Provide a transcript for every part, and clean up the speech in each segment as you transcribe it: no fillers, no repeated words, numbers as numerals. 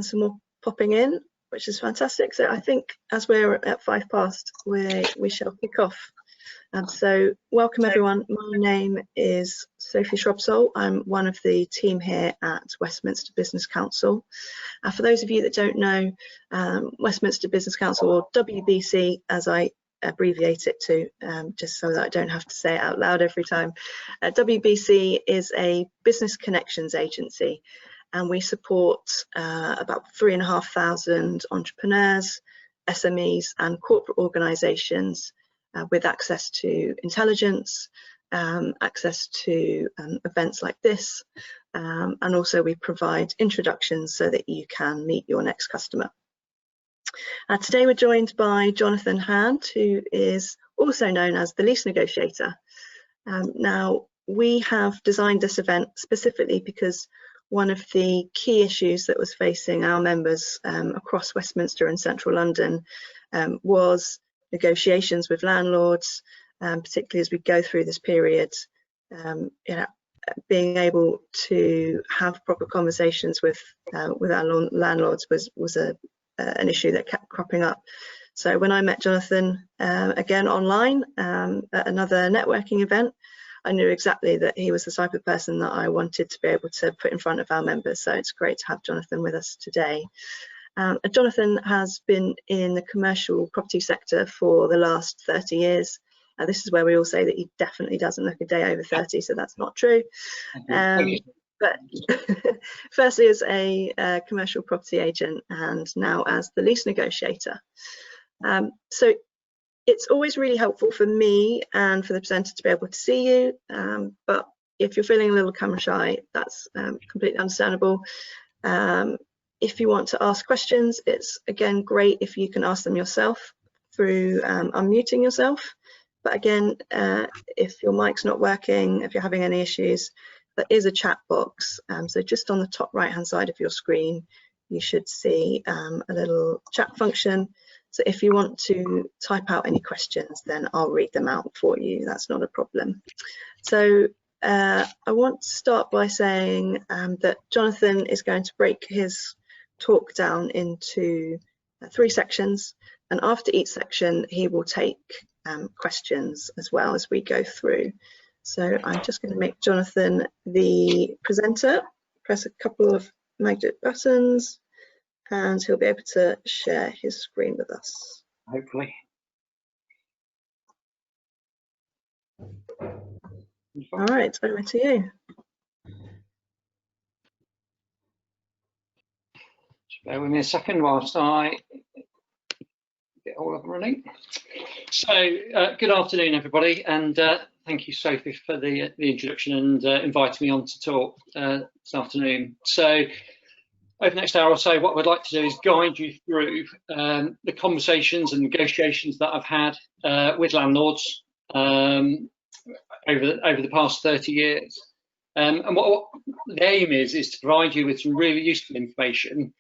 and some more popping in, which is fantastic. So I think as we're at 5 past, we shall kick off. So welcome everyone. My name is Sophie Shrubsole. I'm one of the team here at Westminster Business Council. For those of you that don't know, Westminster Business Council, or WBC as I abbreviate it to, just so that I don't have to say it out loud every time. WBC is a business connections agency, and we support about 3,500 entrepreneurs, SMEs and corporate organisations with access to intelligence, access to events like this, and also we provide introductions so that you can meet your next customer. Today we're joined by Jonathan Hand, who is also known as the Lease Negotiator. Now, we have designed this event specifically because one of the key issues that was facing our members across Westminster and central London was negotiations with landlords, particularly as we go through this period. Being able to have proper conversations with our landlords was an issue that kept cropping up. So when I met Jonathan again online at another networking event, I knew exactly that he was the type of person that I wanted to be able to put in front of our members. So it's great to have Jonathan with us today. Jonathan has been in the commercial property sector for the last 30 years. This is where we all say that he definitely doesn't look a day over 30, so that's not true. But firstly as a commercial property agent, and now as the lease negotiator. So it's always really helpful for me and for the presenter to be able to see you, but if you're feeling a little camera shy, that's completely understandable. If you want to ask questions, it's again great if you can ask them yourself through unmuting yourself. But again, if your mic's not working, if you're having any issues, there is a chat box. So just on the top right hand side of your screen, you should see a little chat function. So if you want to type out any questions, then I'll read them out for you. That's not a problem. So I want to start by saying that Jonathan is going to break his talk down into 3 sections. And after each section, he will take questions as well as we go through. So I'm just going to make Jonathan the presenter, press a couple of magnet buttons, and he'll be able to share his screen with us. Hopefully. All right, over to you. Just bear with me a second whilst I get all up and running. So, good afternoon, everybody, and thank you, Sophie, for the introduction and inviting me on to talk this afternoon. So, over the next hour or so, what I'd like to do is guide you through the conversations and negotiations that I've had with landlords over the past 30 years. And what the aim is to provide you with some really useful information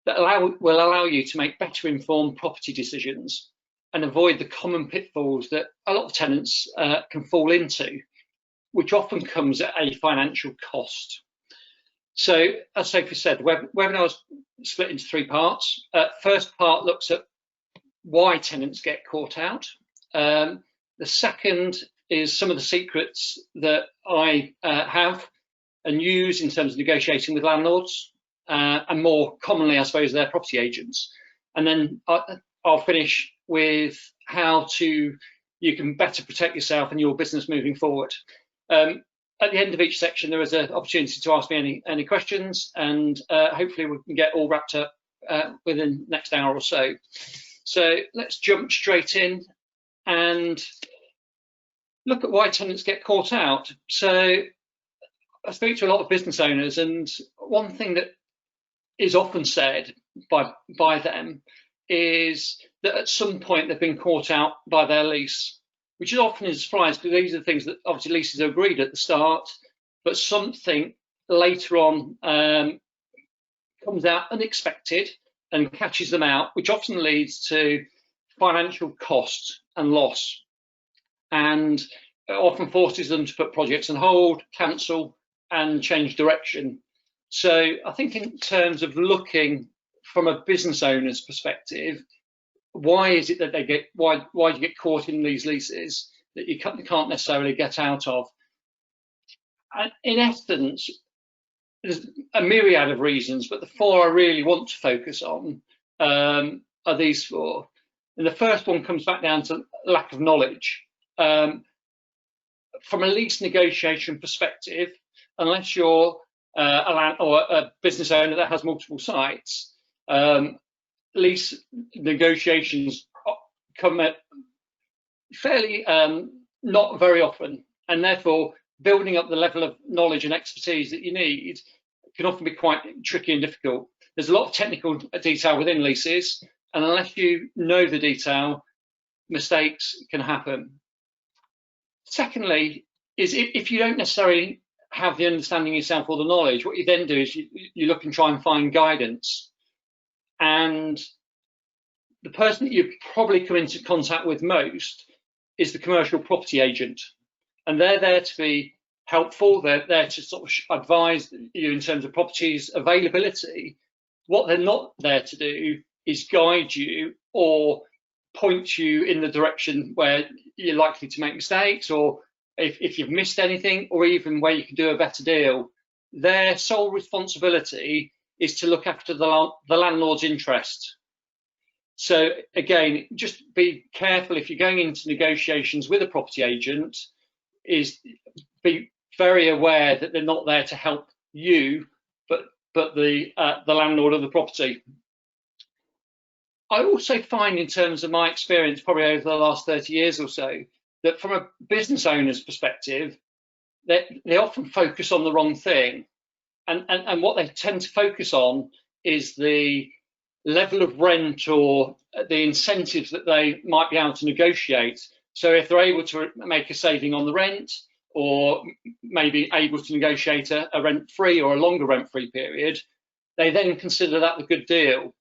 that will allow you to make better informed property decisions and avoid the common pitfalls that a lot of tenants can fall into, which often comes at a financial cost. So, as Sophie said, the webinar is split into 3 parts. First part looks at why tenants get caught out. The second is some of the secrets that I have and use in terms of negotiating with landlords, and more commonly, I suppose, their property agents. And then I'll finish with how you can better protect yourself and your business moving forward. At the end of each section, there is an opportunity to ask me any questions, and hopefully we can get all wrapped up within the next hour or so. So let's jump straight in and look at why tenants get caught out. So I speak to a lot of business owners, and one thing that is often said by them is that at some point they've been caught out by their lease, which is often a surprise because these are the things that obviously leases are agreed at the start, but something later on comes out unexpected and catches them out, which often leads to financial cost and loss, and it often forces them to put projects on hold, cancel, and change direction. So I think in terms of looking from a business owner's perspective, why is it that they get, why do you get caught in these leases that you can't necessarily get out of? And in essence, there's a myriad of reasons, but the four I really want to focus on are these four. And the first one comes back down to lack of knowledge. From a lease negotiation perspective, unless you're a business owner that has multiple sites, lease negotiations come at fairly not very often, and therefore building up the level of knowledge and expertise that you need can often be quite tricky and difficult. There's a lot of technical detail within leases, and unless you know the detail, mistakes can happen. Secondly, is if you don't necessarily have the understanding yourself or the knowledge, what you then do is you look and try and find guidance. And the person that you probably come into contact with most is the commercial property agent. And they're there to be helpful. They're there to sort of advise you in terms of properties availability. What they're not there to do is guide you or point you in the direction where you're likely to make mistakes, or if you've missed anything, or even where you can do a better deal. Their sole responsibility is to look after the landlord's interest. So again, just be careful if you're going into negotiations with a property agent, is be very aware that they're not there to help you, but the landlord of the property. I also find, in terms of my experience, probably over the last 30 years or so, that from a business owner's perspective, they often focus on the wrong thing. And what they tend to focus on is the level of rent or the incentives that they might be able to negotiate. So if they're able to make a saving on the rent, or maybe able to negotiate a rent-free or a longer rent-free period, they then consider that a good deal.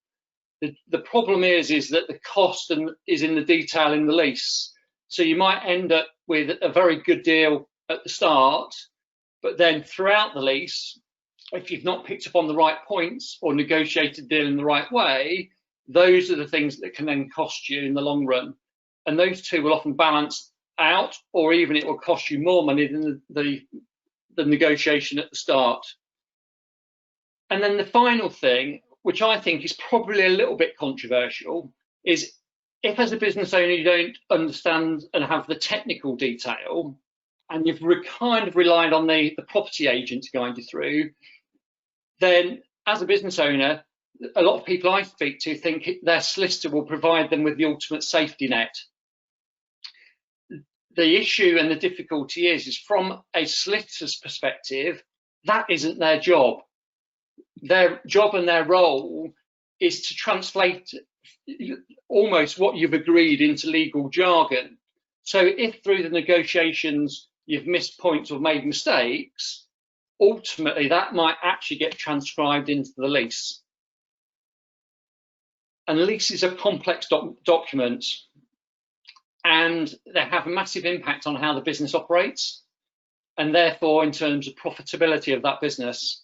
The problem is that the cost is in the detail in the lease. So you might end up with a very good deal at the start, but then throughout the lease, if you've not picked up on the right points or negotiated the deal in the right way, those are the things that can then cost you in the long run. And those two will often balance out, or even it will cost you more money than the negotiation at the start. And then the final thing, which I think is probably a little bit controversial, is if as a business owner you don't understand and have the technical detail, and you've kind of relied on the property agent to guide you through, then as a business owner, a lot of people I speak to think their solicitor will provide them with the ultimate safety net. The issue and the difficulty is from a solicitor's perspective, that isn't their job. Their job and their role is to translate almost what you've agreed into legal jargon. So if through the negotiations you've missed points or made mistakes, ultimately that might actually get transcribed into the lease. And leases are complex documents, and they have a massive impact on how the business operates, and therefore in terms of profitability of that business.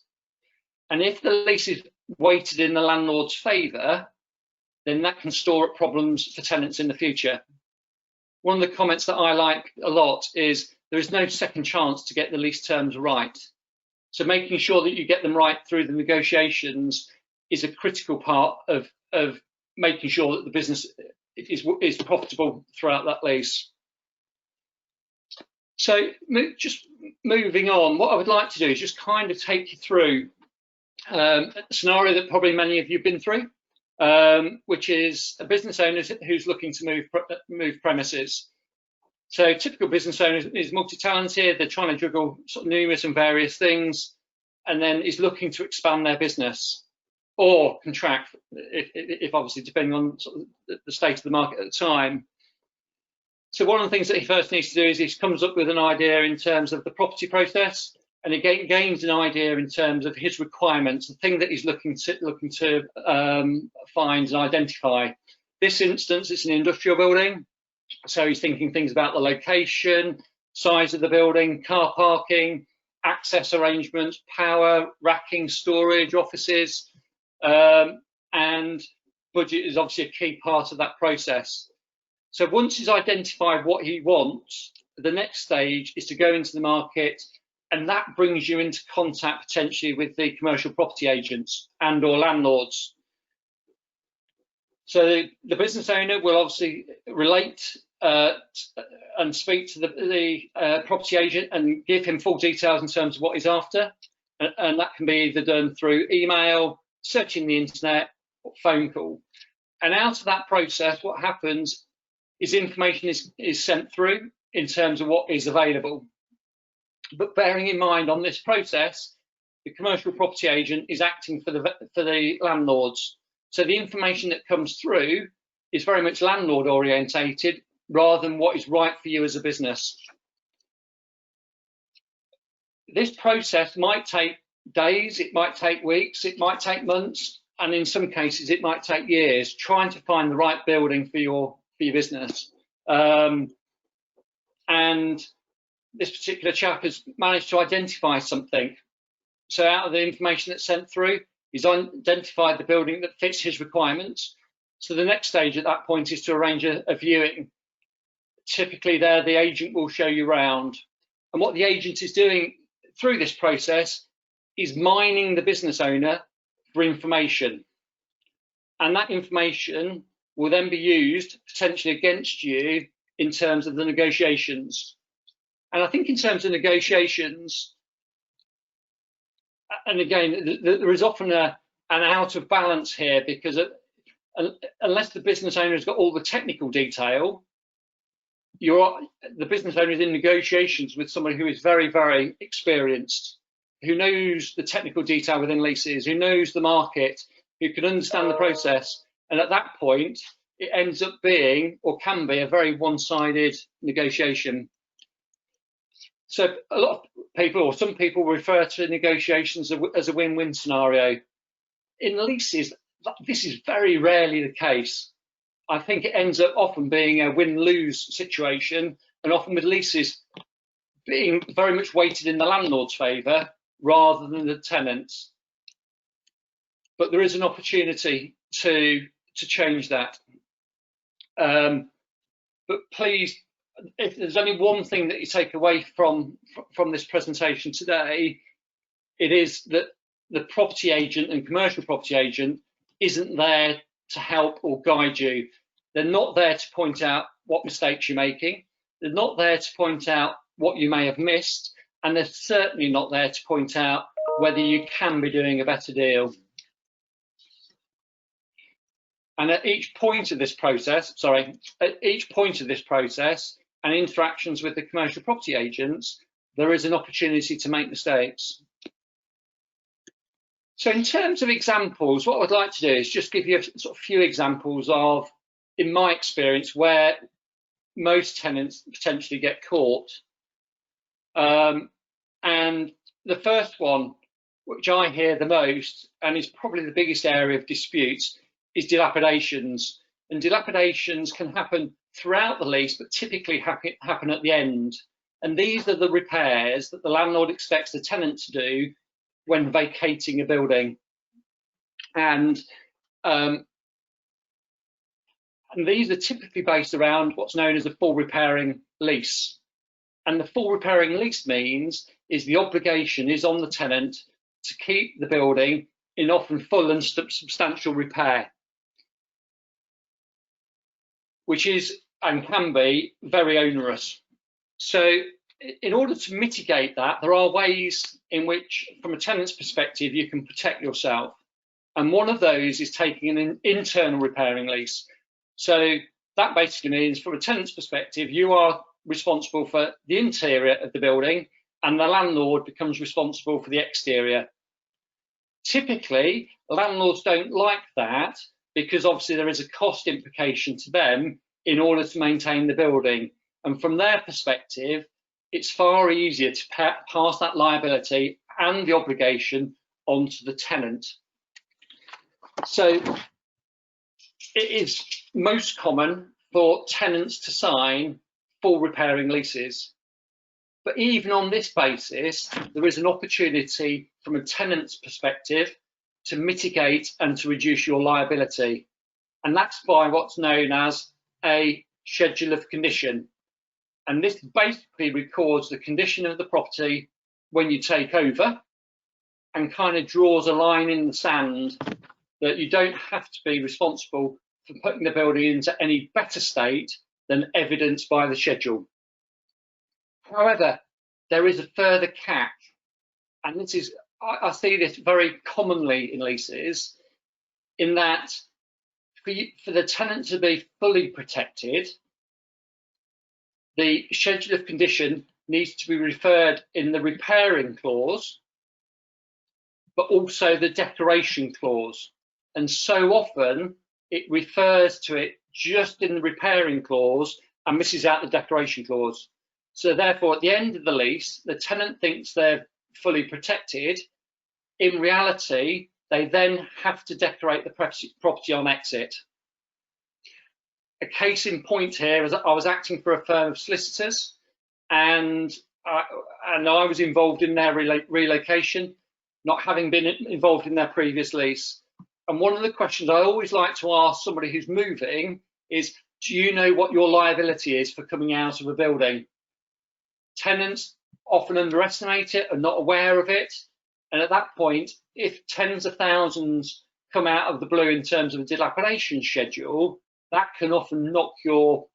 And if the lease is weighted in the landlord's favour, then that can store up problems for tenants in the future. One of the comments that I like a lot is there is no second chance to get the lease terms right. So making sure that you get them right through the negotiations is a critical part of making sure that the business is profitable throughout that lease. So just moving on, what I would like to do is just kind of take you through a scenario that probably many of you have been through, which is a business owner who's looking to move premises. So typical business owner is multi-talented, they're trying to juggle sort of numerous and various things, and then is looking to expand their business or contract, if obviously depending on sort of the state of the market at the time. So one of the things that he first needs to do is he comes up with an idea in terms of the property process, and he gains an idea in terms of his requirements, the thing that he's looking to find and identify. This instance, it's an industrial building, so he's thinking things about the location, size of the building, car parking, access arrangements, power, racking, storage, offices, and budget is obviously a key part of that process. So once he's identified what he wants, the next stage is to go into the market, and that brings you into contact potentially with the commercial property agents and or landlords. So the business owner will obviously relate and speak to the property agent and give him full details in terms of what he's after. And that can be either done through email, searching the internet, or phone call. And out of that process, what happens is information is sent through in terms of what is available. But bearing in mind on this process, the commercial property agent is acting for the landlords. So the information that comes through is very much landlord orientated rather than what is right for you as a business. This process might take days, it might take weeks, it might take months, and in some cases it might take years trying to find the right building for your business. And this particular chap has managed to identify something. So out of the information that's sent through, he's identified the building that fits his requirements. So the next stage at that point is to arrange a viewing. Typically there, the agent will show you around. And what the agent is doing through this process is mining the business owner for information. And that information will then be used potentially against you in terms of the negotiations. And I think in terms of negotiations, and again, there is often an out of balance here, because unless the business owner has got all the technical detail, the business owner is in negotiations with somebody who is very, very experienced, who knows the technical detail within leases, who knows the market, who can understand the process. And at that point, it ends up being, or can be, a very one-sided negotiation. So a lot of people, or some people, refer to negotiations as a win-win scenario. In leases, this is very rarely the case. I think it ends up often being a win-lose situation, and often with leases being very much weighted in the landlord's favour rather than the tenants. But there is an opportunity to change that. But please, if there's only one thing that you take away from this presentation today, it is that the property agent and commercial property agent isn't there to help or guide you. They're not there to point out what mistakes you're making. They're not there to point out what you may have missed, and they're certainly not there to point out whether you can be doing a better deal. And at each point of this process, and interactions with the commercial property agents, there is an opportunity to make mistakes. So in terms of examples, what I'd like to do is just give you a sort of few examples of, in my experience, where most tenants potentially get caught. And the first one, which I hear the most, and is probably the biggest area of disputes, is dilapidations. And dilapidations can happen throughout the lease, but typically happen at the end. And these are the repairs that the landlord expects the tenant to do when vacating a building. And these are typically based around what's known as a full repairing lease. And the full repairing lease means is the obligation is on the tenant to keep the building in often full and substantial repair, which is and can be very onerous. So in order to mitigate that, there are ways in which, from a tenant's perspective, you can protect yourself. And one of those is taking an internal repairing lease. So that basically means, from a tenant's perspective, you are responsible for the interior of the building and the landlord becomes responsible for the exterior. Typically, landlords don't like that because obviously there is a cost implication to them in order to maintain the building. And from their perspective, it's far easier to pass that liability and the obligation onto the tenant. So it is most common for tenants to sign full repairing leases. But even on this basis, there is an opportunity from a tenant's perspective to mitigate and to reduce your liability. And that's by what's known as a schedule of condition. And this basically records the condition of the property when you take over and kind of draws a line in the sand that you don't have to be responsible for putting the building into any better state than evidenced by the schedule. However, there is a further catch, and this is, I see this very commonly in leases, in that for the tenant to be fully protected, the schedule of condition needs to be referred in the repairing clause, but also the decoration clause. And so often it refers to it just in the repairing clause and misses out the decoration clause. So therefore, at the end of the lease, the tenant thinks they're fully protected. In reality, they then have to decorate the property on exit. A case in point here is I was acting for a firm of solicitors, and I was involved in their relocation, not having been involved in their previous lease. And one of the questions I always like to ask somebody who's moving is, do you know what your liability is for coming out of a building? Tenants often underestimate it, are not aware of it. And at that point, if tens of thousands come out of the blue in terms of a dilapidation schedule, that can often knock your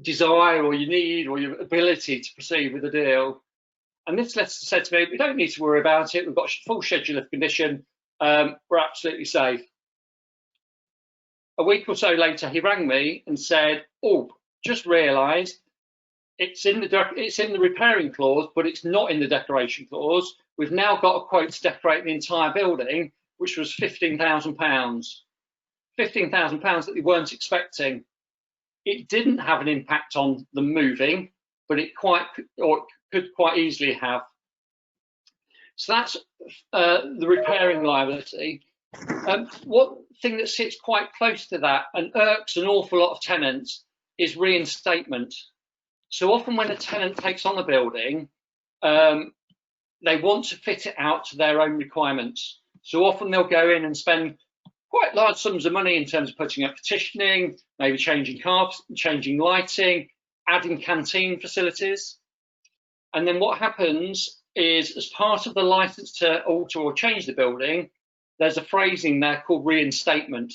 desire or your need or your ability to proceed with the deal. And this solicitor said to me, we don't need to worry about it. We've got a full schedule of condition. We're absolutely safe. A week or so later, he rang me and said, oh, just realised it's in the repairing clause, but it's not in the decoration clause. We've now got a quote to decorate the entire building, which was £15,000. £15,000 that they weren't expecting. It didn't have an impact on them moving, but it could quite easily have. So that's the repairing liability. One thing that sits quite close to that and irks an awful lot of tenants is reinstatement. So often when a tenant takes on a building, they want to fit it out to their own requirements. So often they'll go in and spend quite large sums of money in terms of putting up partitioning, maybe changing carpets, changing lighting, adding canteen facilities. And then what happens is, as part of the license to alter or change the building, there's a phrasing there called reinstatement.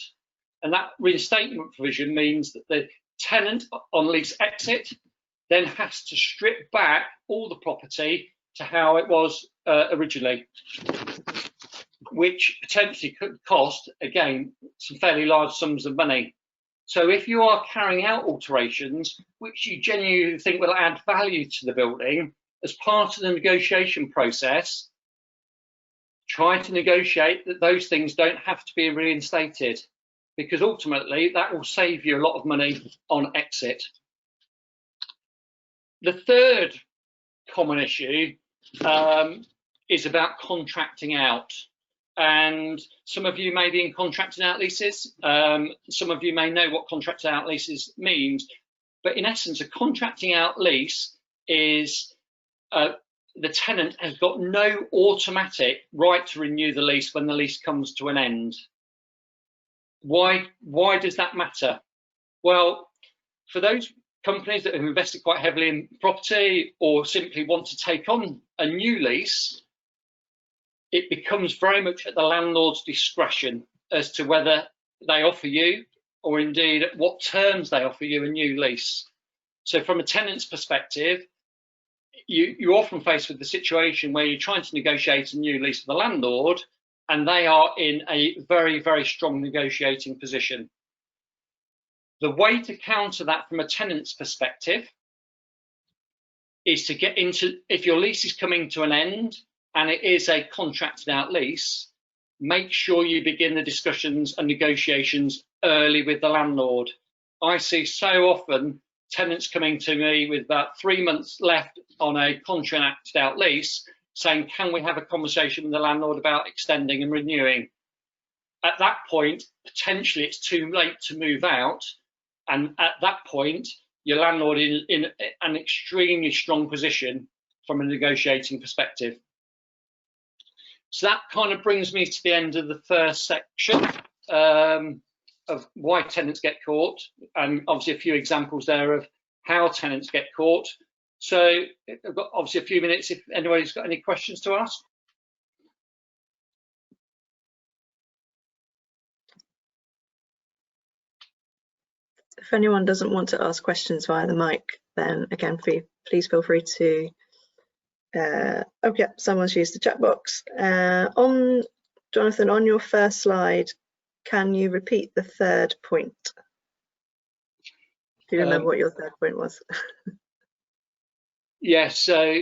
And that reinstatement provision means that the tenant on lease exit then has to strip back all the property to how it was originally, which potentially could cost, again, some fairly large sums of money. So if you are carrying out alterations which you genuinely think will add value to the building, as part of the negotiation process, try to negotiate that those things don't have to be reinstated, because ultimately that will save you a lot of money on exit. The third common issue is about contracting out. And some of you may be in contracting out leases. Some of you may know what contracting out leases means. But in essence, a contracting out lease is the tenant has got no automatic right to renew the lease when the lease comes to an end. Why does that matter? Well, for those companies that have invested quite heavily in property or simply want to take on a new lease, it becomes very much at the landlord's discretion as to whether they offer you, or indeed at what terms they offer you, a new lease. So from a tenant's perspective, you're often faced with the situation where you're trying to negotiate a new lease with the landlord, and they are in a very, very strong negotiating position. The way to counter that from a tenant's perspective is to get into, if your lease is coming to an end and it is a contracted out lease, make sure you begin the discussions and negotiations early with the landlord. I see so often tenants coming to me with about 3 months left on a contracted out lease saying, can we have a conversation with the landlord about extending and renewing? At that point, potentially it's too late to move out. And at that point, your landlord in an extremely strong position from a negotiating perspective. So that kind of brings me to the end of the first section of why tenants get caught, and obviously a few examples there of how tenants get caught. So I've got obviously a few minutes if anybody's got any questions to ask. If anyone doesn't want to ask questions via the mic, then again, please feel free to. Okay, someone's used the chat box. On Jonathan, on your first slide, can you repeat the third point? Do you remember what your third point was? Yes, so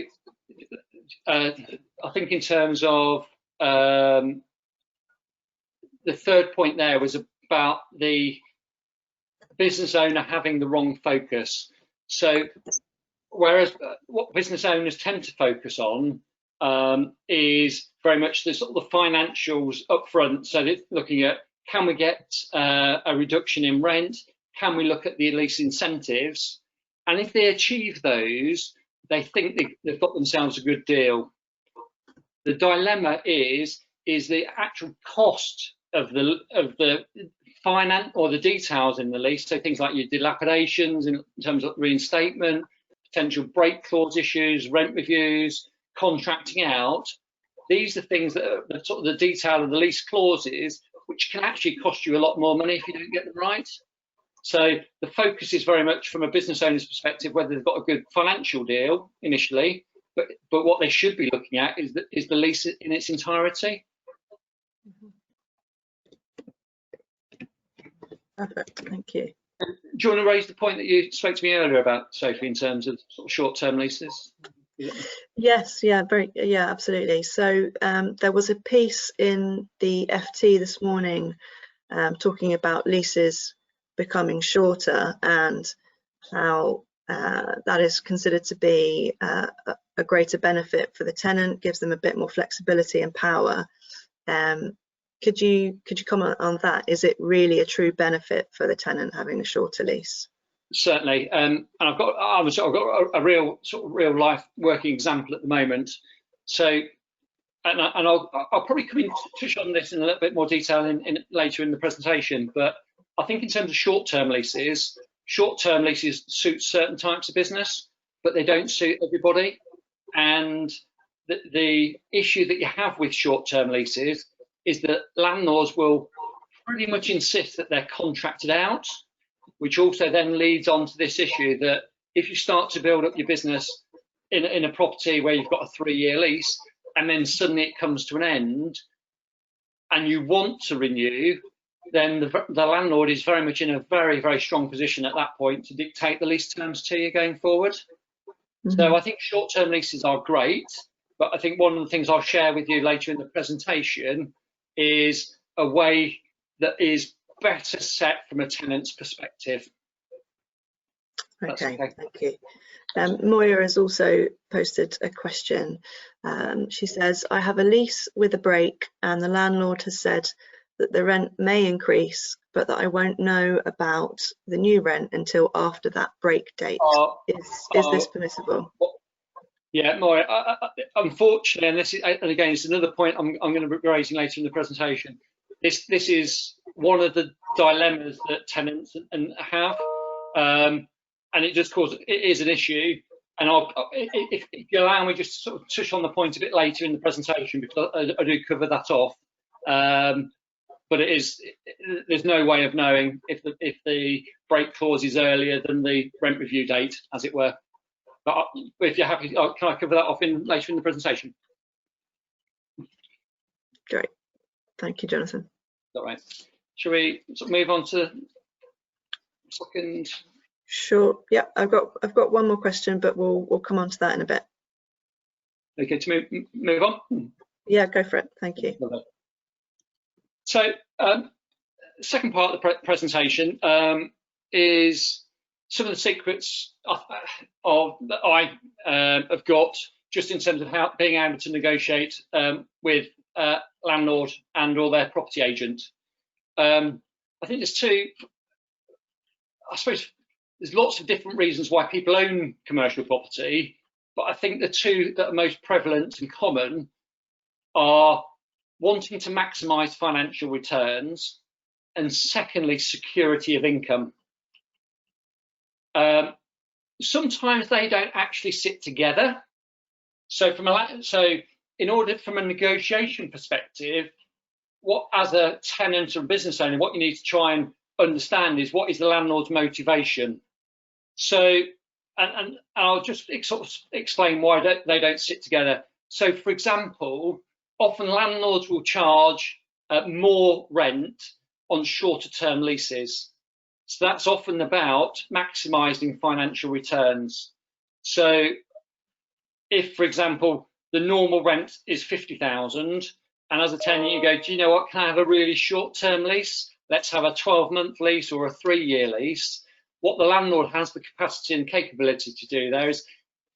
I think in terms of the third point there was about the business owner having the wrong focus. So whereas what business owners tend to focus on is very much the sort of the financials up front. So they're looking at, can we get a reduction in rent? Can we look at the lease incentives? And if they achieve those, they think they've got themselves a good deal. The dilemma is the actual cost of the finance or the details in the lease. So things like your dilapidations in terms of reinstatement, potential break clause issues, rent reviews, contracting out. These are things that are the sort of the detail of the lease clauses, which can actually cost you a lot more money if you don't get them right. So the focus is very much from a business owner's perspective, whether they've got a good financial deal initially, but what they should be looking at is the lease in its entirety. Perfect, thank you. Do you want to raise the point that you spoke to me earlier about, Sophie, in terms of sort of short-term leases? Yes, yeah, absolutely. So there was a piece in the FT this morning talking about leases becoming shorter and how that is considered to be a greater benefit for the tenant, gives them a bit more flexibility and power. Could you comment on that? Is it really a true benefit for the tenant having a shorter lease? Certainly, and I've got a real life working example at the moment. So, and I'll probably come in to touch on this in a little bit more detail later in the presentation. But I think in terms of short-term leases suit certain types of business, but they don't suit everybody. And the issue that you have with short-term leases is that landlords will pretty much insist that they're contracted out, which also then leads on to this issue that if you start to build up your business in a property where you've got a 3-year lease and then suddenly it comes to an end and you want to renew, then the landlord is very much in a very, very strong position at that point to dictate the lease terms to you going forward. Mm-hmm. So I think short-term leases are great, but I think one of the things I'll share with you later in the presentation is a way that is better set from a tenant's perspective. Okay, thank you. Moya has also posted a question. She says, I have a lease with a break and the landlord has said that the rent may increase, but that I won't know about the new rent until after that break date. Is this permissible? Yeah, Moya, unfortunately, and again, it's another point I'm going to be raising later in the presentation. This is one of the dilemmas that tenants have, and it just causes, it is an issue. And if you allow me just to sort of touch on the point a bit later in the presentation, because I do cover that off. But there's no way of knowing if the break clause is earlier than the rent review date, as it were. But if you're happy, can I cover that off later in the presentation? Great, thank you, Jonathan. All right. Shall we sort of move on to second? Sure. Yeah, I've got one more question, but we'll come on to that in a bit. Okay, to move on. Yeah, go for it. Thank you. So, second part of the presentation is some of the secrets that I have got just in terms of being able to negotiate with landlord and or their property agent. I think there's there's lots of different reasons why people own commercial property, but I think the two that are most prevalent and common are wanting to maximise financial returns, and secondly, security of income. Sometimes they don't actually sit together. So from a negotiation perspective, what as a tenant or business owner, what you need to try and understand is what is the landlord's motivation. So, and I'll just sort of explain why they don't sit together. So, for example, often landlords will charge more rent on shorter term leases. So that's often about maximising financial returns. So if, for example, the normal rent is 50,000, and as a tenant you go, do you know what, can I have a really short term lease? Let's have a 12-month lease or a 3-year lease. What the landlord has the capacity and capability to do there is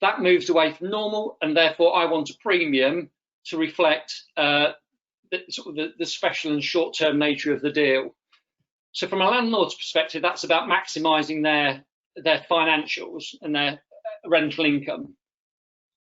that moves away from normal, and therefore I want a premium to reflect the special and short-term nature of the deal. So from a landlord's perspective, that's about maximising their financials and their rental income.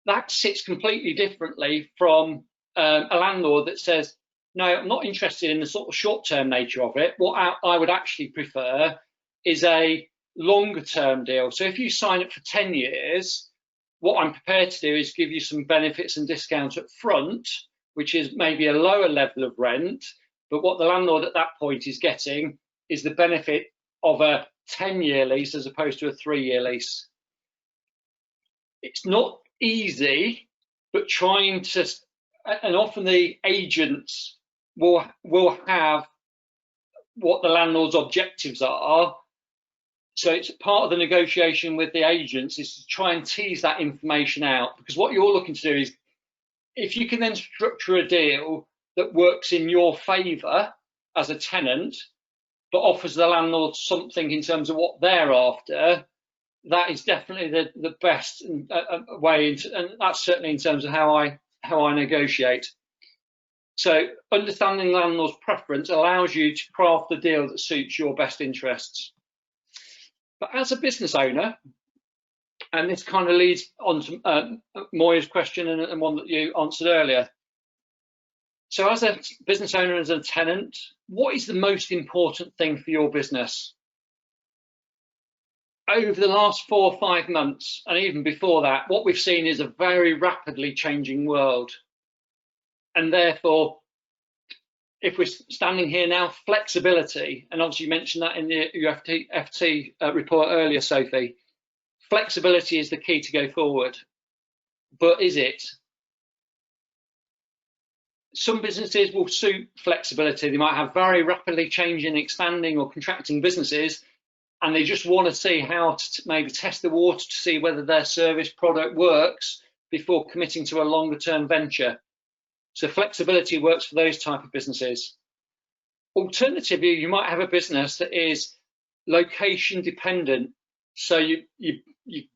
That sits completely differently from a landlord that says, no, I'm not interested in the sort of short-term nature of it. What I would actually prefer is a longer-term deal. So if you sign up for 10 years, what I'm prepared to do is give you some benefits and discounts up front, which is maybe a lower level of rent, but what the landlord at that point is getting is the benefit of a 10-year lease as opposed to a 3-year lease. It's not easy, but trying to, and often the agents will have what the landlord's objectives are. So it's part of the negotiation with the agents is to try and tease that information out, because what you're looking to do is, if you can then structure a deal that works in your favour as a tenant, but offers the landlord something in terms of what they're after, that is definitely the best way, and that's certainly in terms of how I negotiate. So understanding landlord's preference allows you to craft the deal that suits your best interests. But as a business owner, and this kind of leads on to Moya's question and one that you answered earlier. So as a business owner, as a tenant, what is the most important thing for your business? Over the last 4 or 5 months, and even before that, what we've seen is a very rapidly changing world. And therefore, if we're standing here now, flexibility, and obviously you mentioned that in the FT report earlier, Sophie, flexibility is the key to go forward. But is it? Some businesses will suit flexibility. They might have very rapidly changing, expanding or contracting businesses, and they just want to see how to maybe test the water to see whether their service product works before committing to a longer term venture. So flexibility works for those type of businesses. Alternatively, you might have a business that is location dependent. So you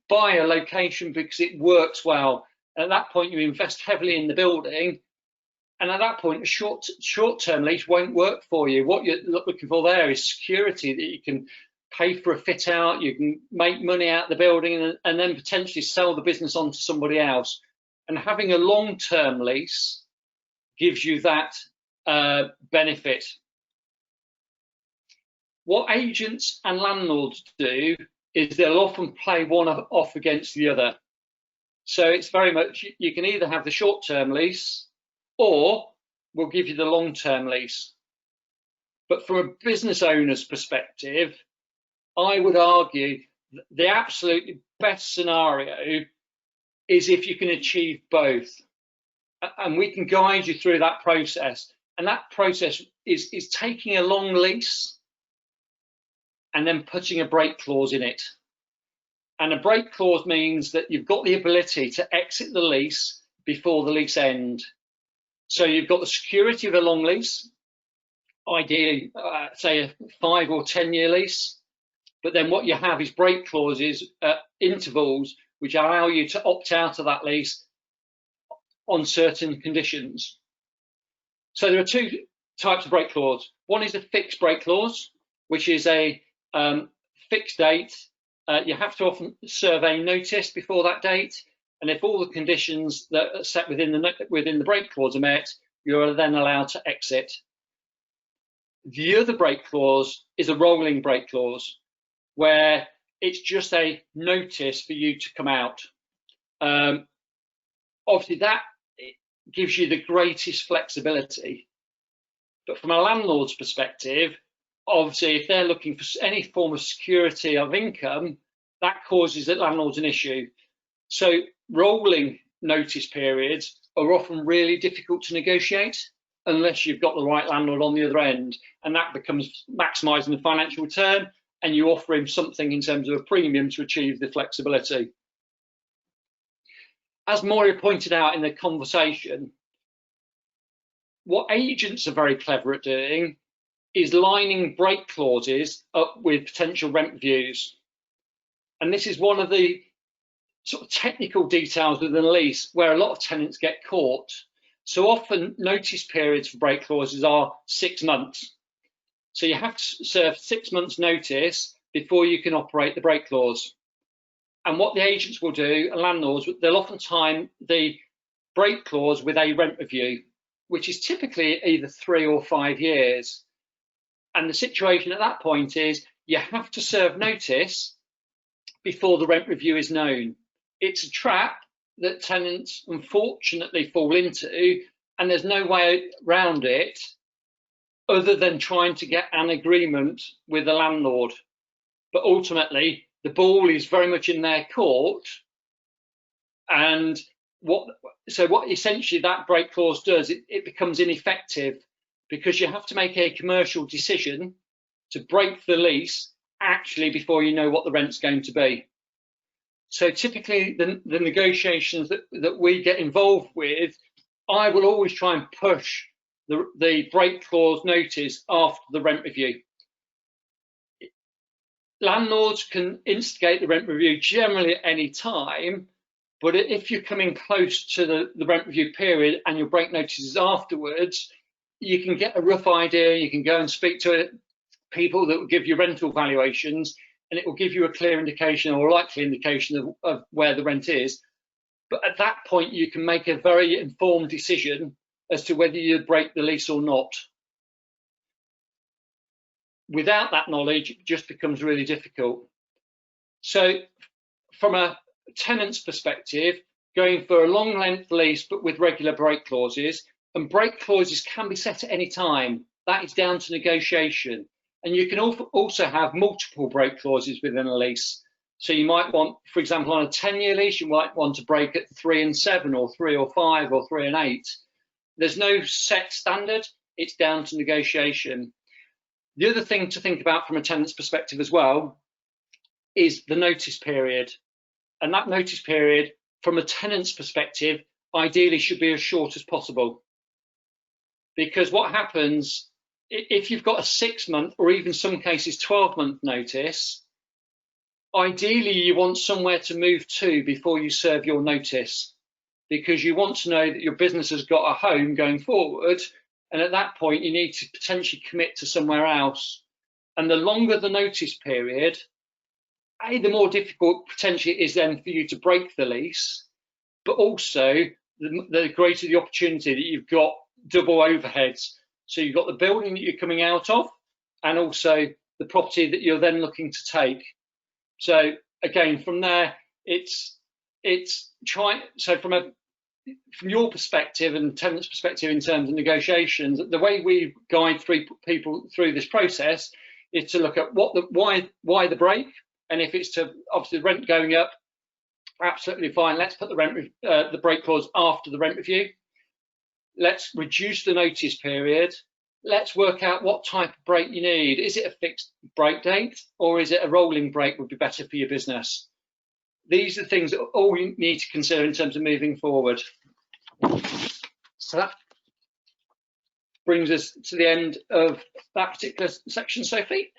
buy a location because it works well. At that point, you invest heavily in the building. And at that point, a short-term lease won't work for you. What you're looking for there is security, that you can pay for a fit out, you can make money out of the building, and then potentially sell the business on to somebody else. And having a long-term lease gives you that benefit. What agents and landlords do is they'll often play one off against the other. So it's very much, you can either have the short-term lease or we'll give you the long-term lease. But from a business owner's perspective, I would argue the absolutely best scenario is if you can achieve both. And we can guide you through that process. And that process is taking a long lease and then putting a break clause in it. And a break clause means that you've got the ability to exit the lease before the lease end. So you've got the security of a long lease, ideally, say a 5 or 10 year lease. But then what you have is break clauses at intervals which allow you to opt out of that lease on certain conditions. So there are 2 types of break clause. One is a fixed break clause, which is a fixed date you have to often serve a notice before that date, and if all the conditions that are set within the break clause are met, you're then allowed to exit. The other break clause is a rolling break clause, where it's just a notice for you to come out. Obviously, that gives you the greatest flexibility. But from a landlord's perspective, obviously, if they're looking for any form of security of income, that causes the landlords an issue. So rolling notice periods are often really difficult to negotiate unless you've got the right landlord on the other end, and that becomes maximising the financial return, and you offer him something in terms of a premium to achieve the flexibility. As Moira pointed out in the conversation, what agents are very clever at doing is lining break clauses up with potential rent reviews. And this is one of the sort of technical details within a lease where a lot of tenants get caught. So often notice periods for break clauses are 6 months. So you have to serve 6 months notice before you can operate the break clause. And what the agents will do, and landlords, they'll often time the break clause with a rent review, which is typically either 3 or 5 years. And the situation at that point is you have to serve notice before the rent review is known. It's a trap that tenants unfortunately fall into, and there's no way around it other than trying to get an agreement with the landlord. But ultimately, the ball is very much in their court. And what essentially that break clause does, it becomes ineffective because you have to make a commercial decision to break the lease actually before you know what the rent's going to be. So typically the negotiations that we get involved with, I will always try and push the break clause notice after the rent review. Landlords can instigate the rent review generally at any time, but if you're coming close to the rent review period and your break notices afterwards, you can get a rough idea. You can go and speak to people that will give you rental valuations, and it will give you a clear indication or a likely indication of where the rent is. But at that point, you can make a very informed decision as to whether you break the lease or not. Without that knowledge, it just becomes really difficult. So from a tenant's perspective, going for a long length lease but with regular break clauses, and break clauses can be set at any time. That is down to negotiation. And you can also have multiple break clauses within a lease. So you might want, for example, on a 10-year lease, you might want to break at 3 and 7 or 3 or 5 or 3 and 8. There's no set standard. It's down to negotiation. The other thing to think about from a tenant's perspective as well is the notice period. And that notice period, from a tenant's perspective, ideally should be as short as possible. Because what happens, if you've got a 6-month or even some cases 12-month notice, ideally you want somewhere to move to before you serve your notice, because you want to know that your business has got a home going forward. And at that point, you need to potentially commit to somewhere else. And the longer the notice period, the more difficult potentially it is then for you to break the lease, but also the greater the opportunity that you've got double overheads. So you've got the building that you're coming out of and also the property that you're then looking to take. So again, from there, so from your perspective and tenant's perspective in terms of negotiations, the way we guide people through this process is to look at why the break, and if it's to obviously the rent going up, absolutely fine. Let's put the break clause after the rent review. Let's reduce the notice period. Let's work out what type of break you need. Is it a fixed break date, or is it a rolling break would be better for your business? These are things that all you need to consider in terms of moving forward. So that brings us to the end of that particular section, Sophie.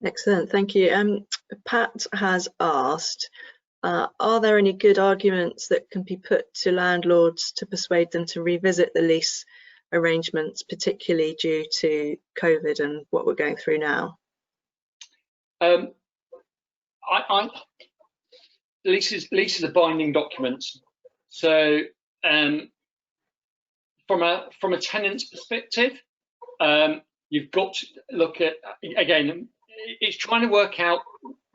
Excellent, thank you. Pat has asked, are there any good arguments that can be put to landlords to persuade them to revisit the lease arrangements, particularly due to COVID and what we're going through now? leases are binding documents. So from a tenant's perspective, you've got to look at, again, it's trying to work out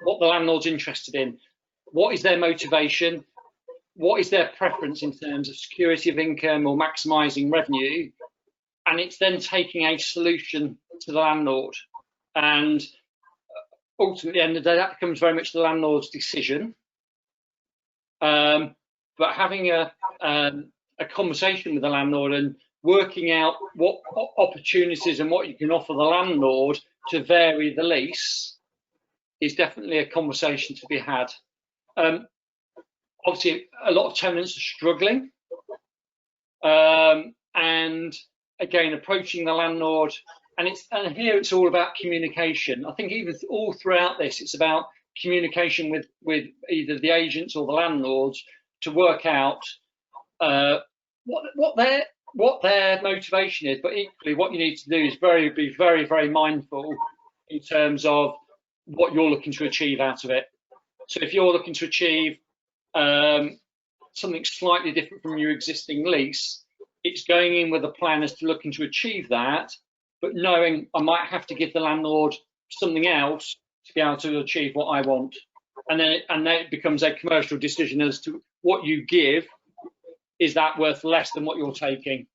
what the landlord's interested in. What is their motivation? What is their preference in terms of security of income or maximising revenue? And it's then taking a solution to the landlord. And ultimately, at the end of the day, that becomes very much the landlord's decision. But having a conversation with the landlord and working out what opportunities and what you can offer the landlord to vary the lease is definitely a conversation to be had. Obviously, a lot of tenants are struggling, and again, approaching the landlord, and here it's all about communication. I think even all throughout this, it's about communication with either the agents or the landlords to work out what their motivation is. But equally, what you need to do is be very, very mindful in terms of what you're looking to achieve out of it. So if you're looking to achieve something slightly different from your existing lease, it's going in with a plan as to looking to achieve that, but knowing I might have to give the landlord something else to be able to achieve what I want. And then it becomes a commercial decision as to what you give, is that worth less than what you're taking?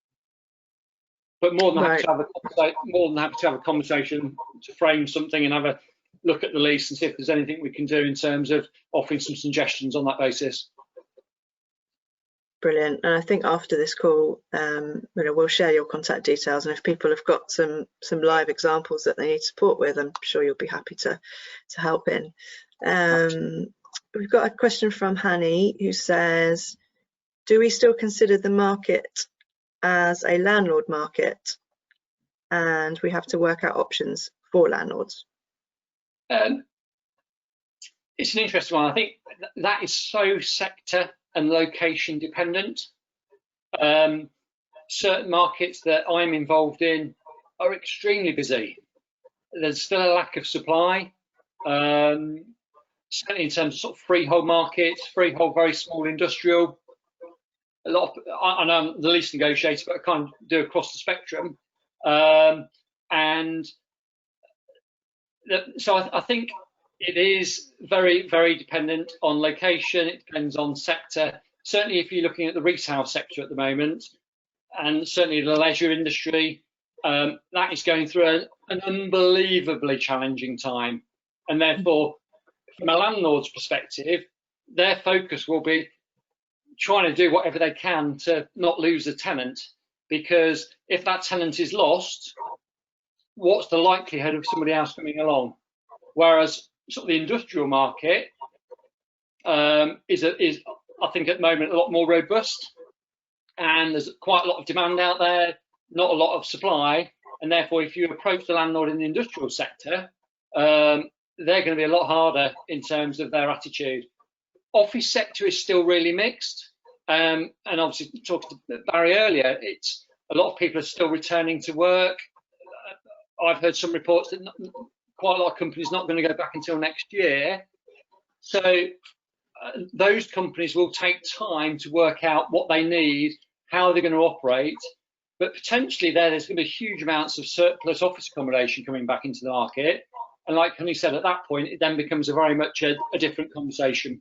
But more than happy to have a conversation to frame something and have a look at the lease and see if there's anything we can do in terms of offering some suggestions on that basis. Brilliant. And I think after this call, we'll share your contact details, and if people have got some live examples that they need support with, I'm sure you'll be happy to help in. We've got a question from Hani, who says, do we still consider the market as a landlord market, and we have to work out options for landlords? It's an interesting one. I think that is so sector and location dependent. Certain markets that I'm involved in are extremely busy. There's still a lack of supply, certainly in terms of sort of freehold markets, freehold, very small industrial. A lot of, I know I'm the lease negotiator, but I kind of do across the spectrum. And so I think it is very, very dependent on location. It depends on sector. Certainly, if you're looking at the retail sector at the moment, and certainly the leisure industry, that is going through an unbelievably challenging time. And therefore, from a landlord's perspective, their focus will be trying to do whatever they can to not lose a tenant, because if that tenant is lost, what's the likelihood of somebody else coming along? Whereas sort of the industrial market is I think at the moment a lot more robust, and there's quite a lot of demand out there, not a lot of supply, and therefore if you approach the landlord in the industrial sector, they're going to be a lot harder in terms of their attitude. Office sector is still really mixed, and obviously talked to Barry earlier, it's a lot of people are still returning to work. I've heard some reports that quite a lot of companies not going to go back until next year. So those companies will take time to work out what they need, how they're going to operate, but potentially there's going to be huge amounts of surplus office accommodation coming back into the market. And like Honey said, at that point, it then becomes very much a different conversation.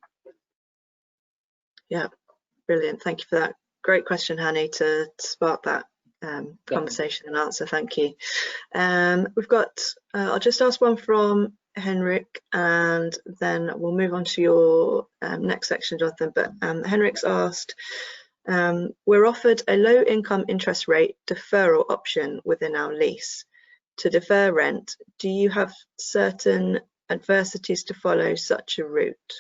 Yeah, brilliant. Thank you for that. Great question, Honey, to spark that conversation and answer. Thank you. We've got, I'll just ask one from Henrik, and then we'll move on to your next section, Jonathan. But Henrik's asked, we're offered a low income interest rate deferral option within our lease. To defer rent, do you have certain adversities to follow such a route?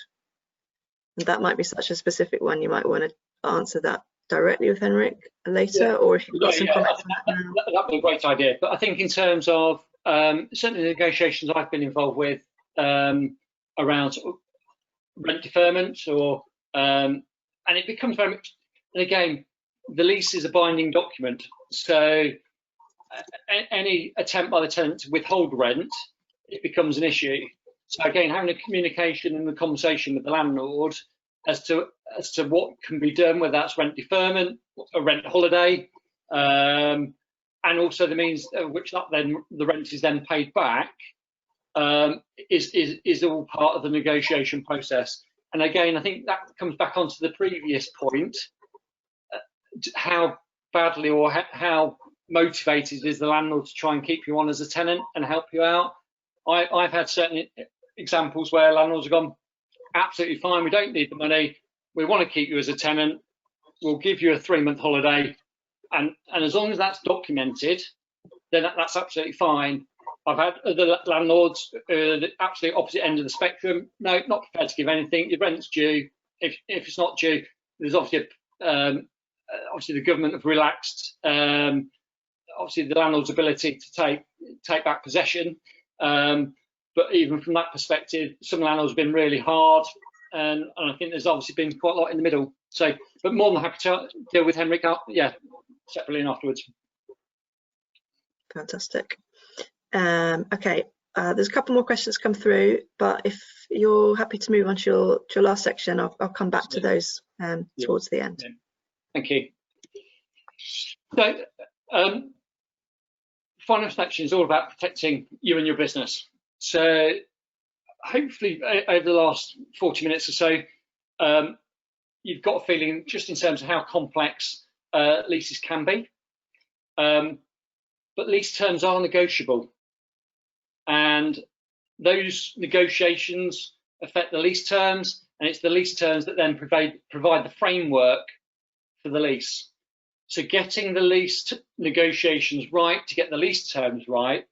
And that might be such a specific one, you might want to answer that directly with Henrik later, or if you've got some comments on that now. That'd be a great idea. But I think in terms of certainly the negotiations I've been involved with around sort of rent deferment, or and it becomes very much, and again, the lease is a binding document, so any attempt by the tenant to withhold rent, it becomes an issue. So again, having a communication and a conversation with the landlord as to what can be done, whether that's rent deferment, a rent holiday, and also the means of which that then the rent is then paid back, is all part of the negotiation process. And again, I think that comes back onto the previous point: how badly or how motivated is the landlord to try and keep you on as a tenant and help you out. I've had certain examples where landlords have gone, absolutely fine, we don't need the money, we want to keep you as a tenant, we'll give you a 3-month holiday, and as long as that's documented, then that's absolutely fine. I've had other landlords, the absolute opposite end of the spectrum, no, not prepared to give anything, your rent's due, if it's not due, there's obviously the government have relaxed obviously the landlord's ability to take back possession, but even from that perspective, some landlords have been really hard, and I think there's obviously been quite a lot in the middle. So, but more than happy to deal with Henrik, yeah, separately and afterwards. Fantastic. Okay, there's a couple more questions come through, but if you're happy to move on to your last section, I'll come back to those towards the end. Yeah. Thank you. So, final section is all about protecting you and your business. So hopefully over the last 40 minutes or so, you've got a feeling just in terms of how complex leases can be. But lease terms are negotiable, and those negotiations affect the lease terms, and it's the lease terms that then provide the framework for the lease. So getting the lease negotiations right to get the lease terms right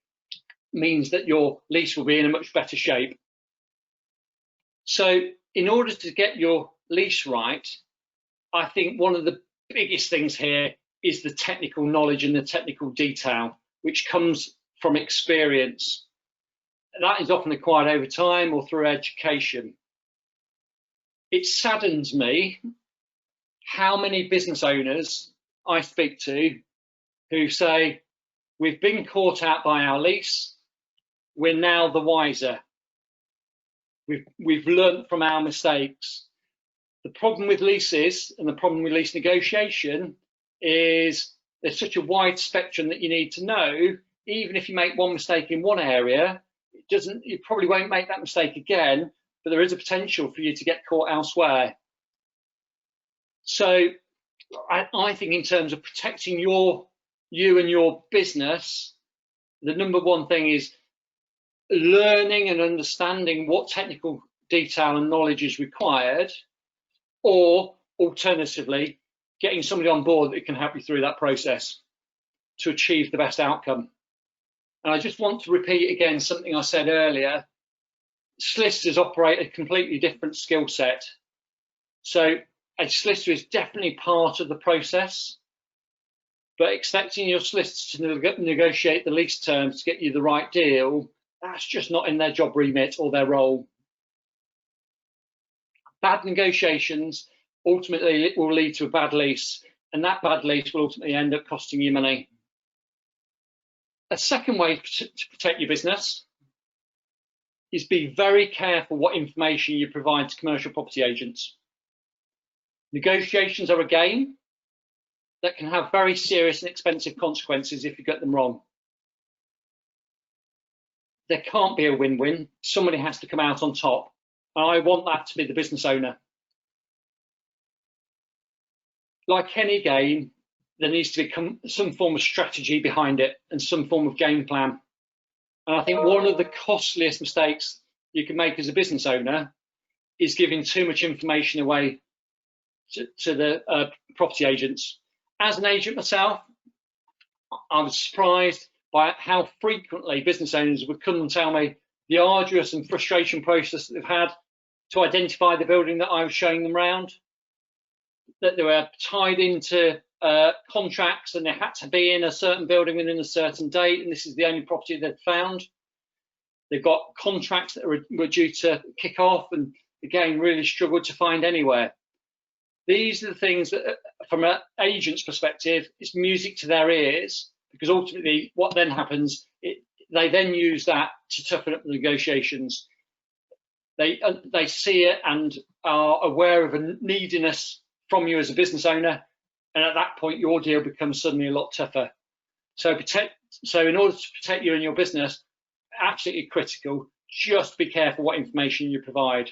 means that your lease will be in a much better shape. So in order to get your lease right, I think one of the biggest things here is the technical knowledge and the technical detail, which comes from experience. That is often acquired over time or through education. It saddens me how many business owners I speak to who say, we've been caught out by our lease, we're now the wiser. We've learnt from our mistakes. The problem with leases and the problem with lease negotiation is there's such a wide spectrum that you need to know. Even if you make one mistake in one area, you probably won't make that mistake again, but there is a potential for you to get caught elsewhere. So I think in terms of protecting you and your business, the number one thing is learning and understanding what technical detail and knowledge is required, or alternatively, getting somebody on board that can help you through that process to achieve the best outcome. And I just want to repeat again something I said earlier. Solicitors operate a completely different skill set. So a solicitor is definitely part of the process, but expecting your solicitor to negotiate the lease terms to get you the right deal, that's just not in their job remit or their role. Bad negotiations ultimately will lead to a bad lease, and that bad lease will ultimately end up costing you money. A second way to protect your business is be very careful what information you provide to commercial property agents. Negotiations are a game that can have very serious and expensive consequences if you get them wrong. There can't be a win-win. Somebody has to come out on top. And I want that to be the business owner. Like any game, there needs to be some form of strategy behind it and some form of game plan. And I think one of the costliest mistakes you can make as a business owner is giving too much information away to the property agents. As an agent myself, I was surprised by how frequently business owners would come and tell me the arduous and frustration process that they've had to identify the building that I was showing them around, that they were tied into contracts and they had to be in a certain building within a certain date, and this is the only property they'd found. They've got contracts that were due to kick off and again really struggled to find anywhere. These are the things that, from an agent's perspective, it's music to their ears, because ultimately what then happens, they then use that to toughen up the negotiations. They see it and are aware of a neediness from you as a business owner, and at that point your deal becomes suddenly a lot tougher. So in order to protect you and your business, absolutely critical, just be careful what information you provide.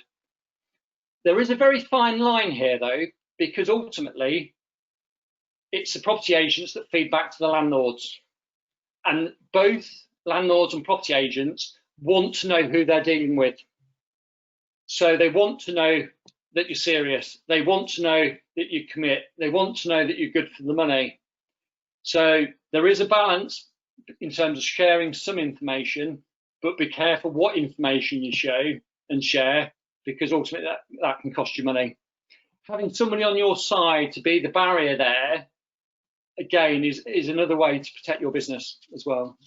There is a very fine line here though, because ultimately it's the property agents that feed back to the landlords, and both landlords and property agents want to know who they're dealing with. So they want to know that you're serious. They want to know that you commit. They want to know that you're good for the money. So there is a balance in terms of sharing some information, but be careful what information you show and share, because ultimately that can cost you money. Having somebody on your side to be the barrier there, again, is another way to protect your business as well.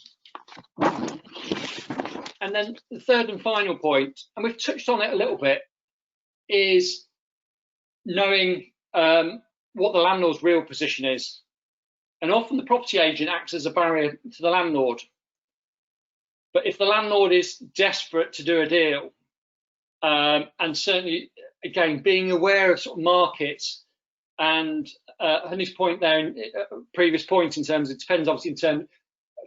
And then the third and final point, and we've touched on it a little bit, is knowing what the landlord's real position is. And often the property agent acts as a barrier to the landlord. But if the landlord is desperate to do a deal, and certainly, again, being aware of sort of markets, and Honey's point there, in previous point, in terms, it depends obviously in terms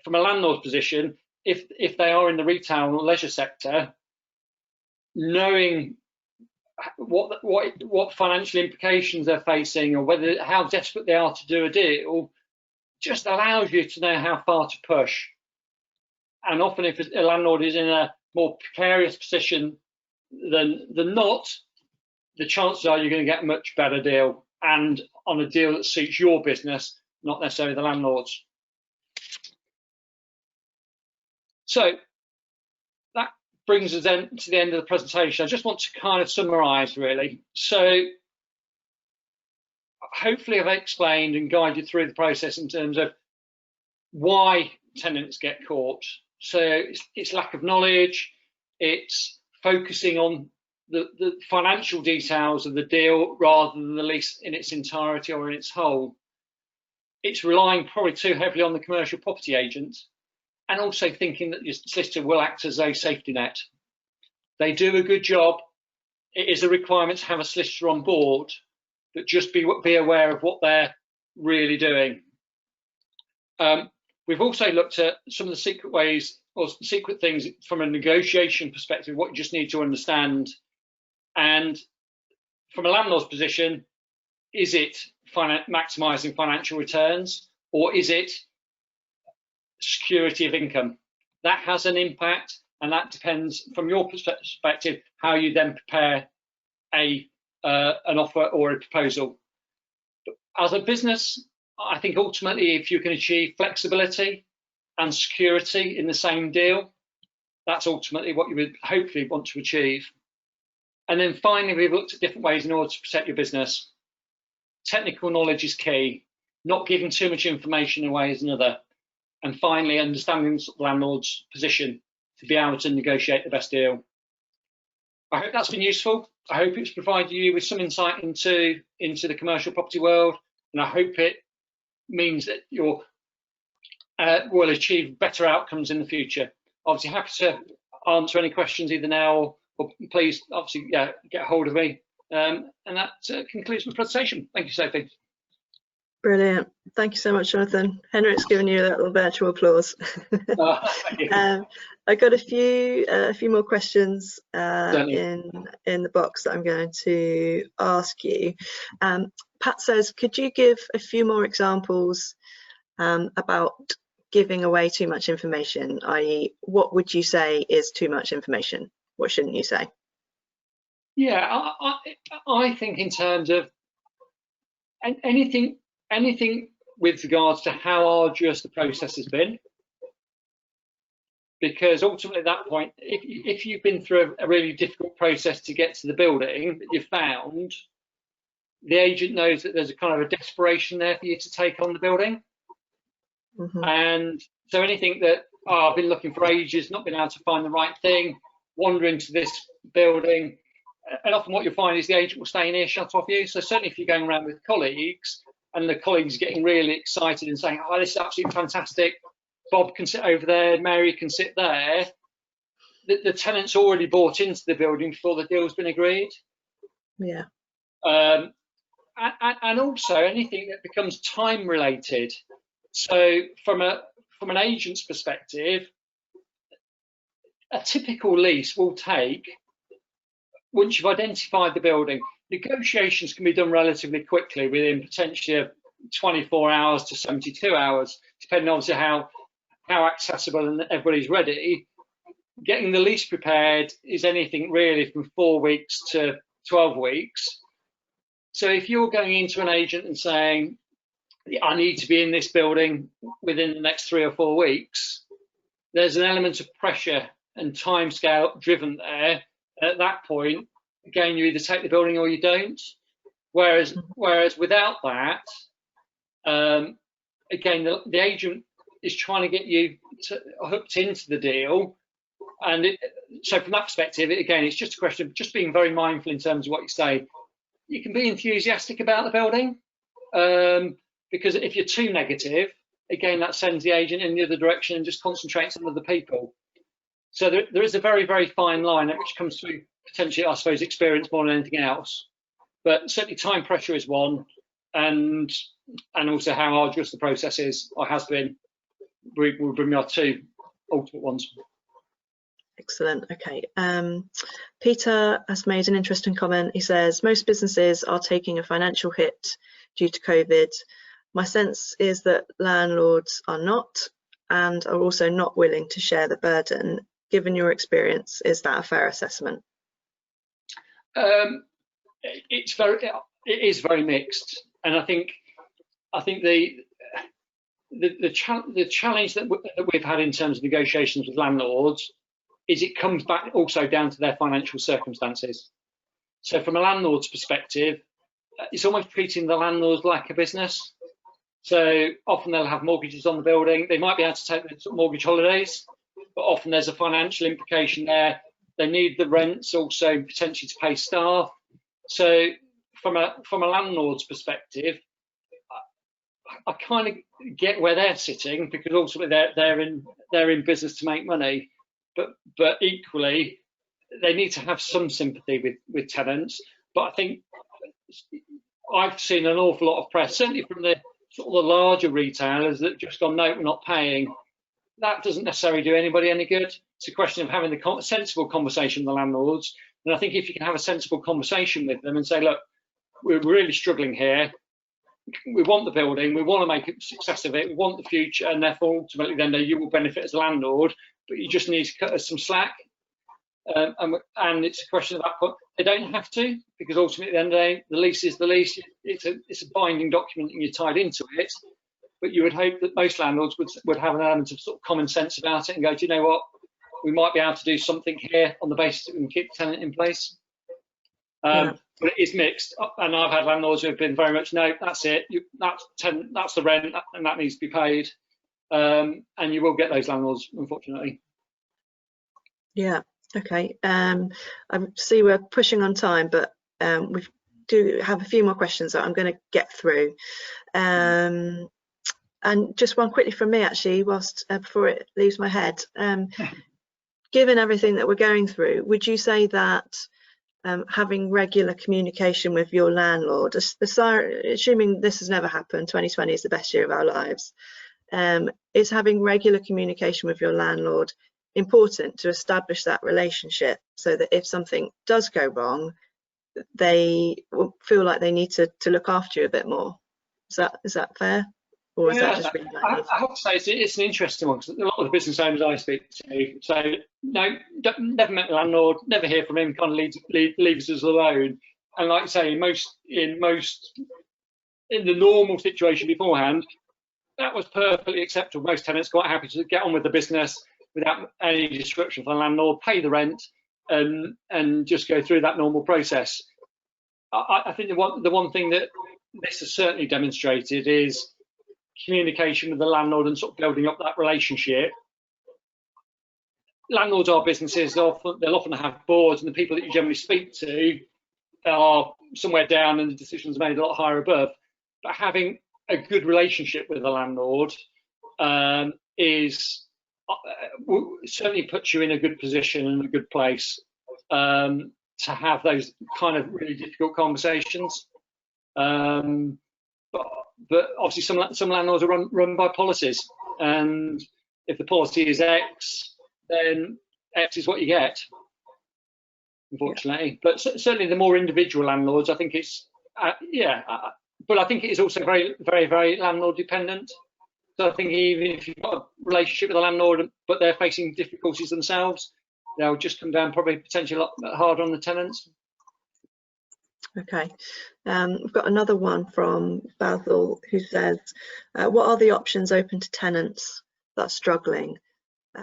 from a landlord's position. If they are in the retail or leisure sector, knowing what financial implications they're facing, or how desperate they are to do a deal, just allows you to know how far to push. And often, if a landlord is in a more precarious position than not, the chances are you're going to get a much better deal, and on a deal that suits your business, not necessarily the landlord's. So that brings us then to the end of the presentation. I just want to kind of summarise really. So hopefully I've explained and guided through the process in terms of why tenants get caught. So it's lack of knowledge, it's focusing on the financial details of the deal rather than the lease in its entirety or in its whole. It's relying probably too heavily on the commercial property agent, and also thinking that your solicitor will act as a safety net. They do a good job. It is a requirement to have a solicitor on board, but just be aware of what they're really doing. We've also looked at some of the secret ways or secret things from a negotiation perspective, what you just need to understand. And from a landlord's position, is it maximising financial returns, or is it security of income? That has an impact, and that depends from your perspective how you then prepare an offer or a proposal. But as a business, I think ultimately if you can achieve flexibility and security in the same deal, that's ultimately what you would hopefully want to achieve. And then finally, we've looked at different ways in order to protect your business. Technical knowledge is key. Not giving too much information away is another. And finally, understanding the landlord's position to be able to negotiate the best deal. I hope that's been useful. I hope it's provided you with some insight into the commercial property world, and I hope it means that you will achieve better outcomes in the future. Obviously, happy to answer any questions either now or please, obviously, get hold of me. And that concludes my presentation. Thank you, Sophie. Brilliant. Thank you so much, Jonathan. Henrik's given you a little virtual applause. Thank you. I got a few more questions in the box that I'm going to ask you. Pat says, could you give a few more examples about giving away too much information, i.e. what would you say is too much information? What shouldn't you say? Yeah, I think in terms of anything with regards to how arduous the process has been, because ultimately at that point, if you've been through a really difficult process to get to the building that you've found, the agent knows that there's a kind of a desperation there for you to take on the building. Mm-hmm. And so anything that, I've been looking for ages, not been able to find the right thing, wandering to this building, and often what you'll find is the agent will stay in earshot of you. So certainly if you're going around with colleagues and the colleagues getting really excited and saying, oh, this is absolutely fantastic, Bob can sit over there, Mary can sit there, the tenant's already bought into the building before the deal's been agreed. Yeah. And also anything that becomes time related. So from an agent's perspective, a typical lease will take, once you've identified the building, negotiations can be done relatively quickly, within potentially 24 hours to 72 hours, depending obviously how accessible and everybody's ready. Getting the lease prepared is anything really from 4 weeks to 12 weeks. So if you're going into an agent and saying, I need to be in this building within the next 3 or 4 weeks, there's an element of pressure and timescale driven there. At that point, again, you either take the building or you don't. Whereas without that, again, the agent is trying to get you hooked into the deal. And so from that perspective, again, it's just a question of just being very mindful in terms of what you say. You can be enthusiastic about the building, because if you're too negative, again, that sends the agent in the other direction and just concentrates on other people. So there is a very, very fine line, which comes through potentially, I suppose, experience more than anything else. But certainly time pressure is one, and also how arduous the process is or has been will bring me our two ultimate ones. Excellent. Okay. Peter has made an interesting comment. He says, most businesses are taking a financial hit due to COVID. My sense is that landlords are not, and are also not willing to share the burden. Given your experience, is that a fair assessment? It is very mixed, and I think the challenge that we've had in terms of negotiations with landlords is it comes back also down to their financial circumstances. So from a landlord's perspective, it's almost treating the landlords like a business. So often they'll have mortgages on the building. They might be able to take the mortgage holidays, but often there's a financial implication there. They need the rents also potentially to pay staff. So from a landlord's perspective, I kind of get where they're sitting, because ultimately they're in business to make money. But equally, they need to have some sympathy with tenants. But I think I've seen an awful lot of press, certainly from the sort of the larger retailers, that just gone, no, we're not paying. That doesn't necessarily do anybody any good. It's a question of having the sensible conversation with the landlords. And I think if you can have a sensible conversation with them and say, look, we're really struggling here. We want the building, we want to make a success of it, we want the future, and therefore ultimately then you will benefit as a landlord, but you just need to cut us some slack. And it's a question of that point. They don't have to, because ultimately at the end of the day, the lease is the lease. It's a binding document and you're tied into it. But you would hope that most landlords would have an element of sort of common sense about it and go, do you know what, we might be able to do something here on the basis that we can keep the tenant in place. But it is mixed, and I've had landlords who have been very much, no, that's it, that's the rent, and that needs to be paid. And you will get those landlords, unfortunately. Yeah. Okay. I see we're pushing on time, but we do have a few more questions that I'm going to get through. And just one quickly from me, actually, whilst before it leaves my head. Given everything that we're going through, would you say that having regular communication with your landlord, assuming this has never happened, 2020 is the best year of our lives, is having regular communication with your landlord important to establish that relationship, so that if something does go wrong, they will feel like they need to look after you a bit more? Is that fair? Or is that just really naive? I have to say it's an interesting one, because a lot of the business owners I speak to say, no, never met the landlord, never hear from him, kind of leaves us alone. And like I say, in the normal situation beforehand, that was perfectly acceptable. Most tenants quite happy to get on with the business without any disruption from the landlord, pay the rent, and just go through that normal process. I think the one thing that this has certainly demonstrated is communication with the landlord and sort of building up that relationship. Landlords are businesses, they'll often have boards, and the people that you generally speak to are somewhere down and the decisions made a lot higher above. But having a good relationship with the landlord is, certainly puts you in a good position and a good place to have those kind of really difficult conversations. But obviously some landlords are run by policies, and if the policy is X, then X is what you get, unfortunately. But certainly the more individual landlords, I think it's but I think it is also very, very, very landlord dependent. So I think even if you've got a relationship with a landlord, but they're facing difficulties themselves, they'll just come down probably potentially a lot harder on the tenants. Okay, we've got another one from Basil who says, what are the options open to tenants that are struggling?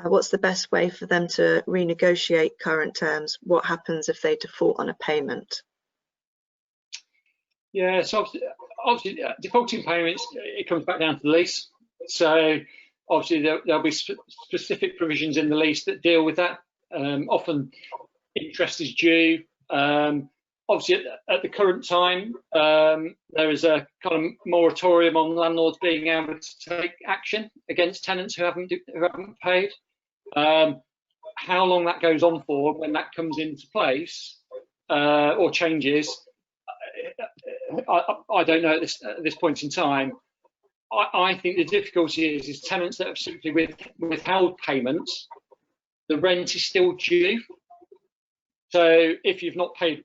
What's the best way for them to renegotiate current terms? What happens if they default on a payment? Yeah, so obviously defaulting payments, it comes back down to the lease. So obviously there'll be specific provisions in the lease that deal with that. Often interest is due. Obviously at the current time, there is a kind of moratorium on landlords being able to take action against tenants who haven't paid. How long that goes on for, when that comes into place or changes, I don't know at this point in time. I think the difficulty is tenants that have simply withheld payments, the rent is still due. So if you've not paid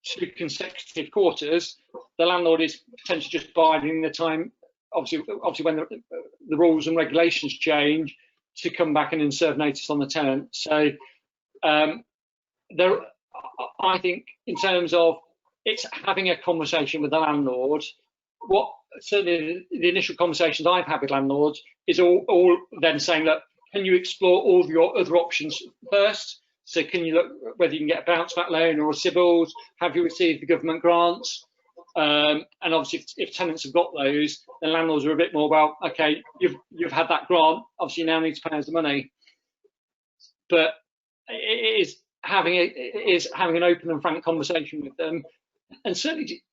2 consecutive quarters, the landlord is potentially just biding the time, obviously when the rules and regulations change, to come back and then serve notice on the tenant. So I think in terms of it's having a conversation with the landlord, certainly the initial conversations I've had with landlords is all then saying, look, can you explore all of your other options first? So can you look whether you can get a bounce back loan or a CBILS? Have you received the government grants? And obviously if tenants have got those, then landlords are a bit more, well, okay, you've had that grant, obviously you now need to pay us the money. But it is having an open and frank conversation with them. And certainly,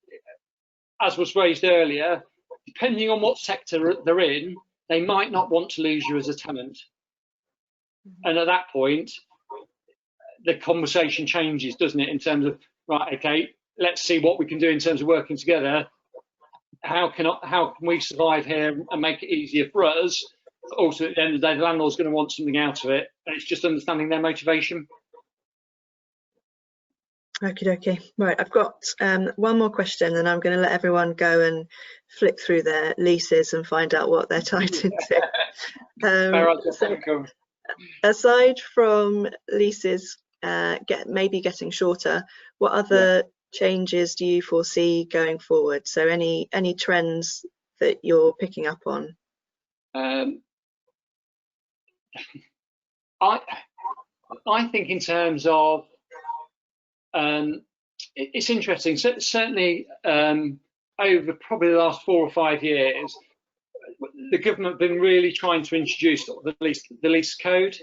as was raised earlier, depending on what sector they're in, they might not want to lose you as a tenant. And at that point, the conversation changes, doesn't it, in terms of, right, okay, let's see what we can do in terms of working together. How can we survive here and make it easier for us? But also, at the end of the day, the landlord's going to want something out of it, and it's just understanding their motivation. Okie dokie. Right, I've got one more question, and I'm going to let everyone go and flick through their leases and find out what they're tied into. So, aside from leases maybe getting shorter, what other changes do you foresee going forward? So any trends that you're picking up on? I think in terms of it's interesting. Certainly over probably the last 4 or 5 years, the government have been really trying to introduce the lease code,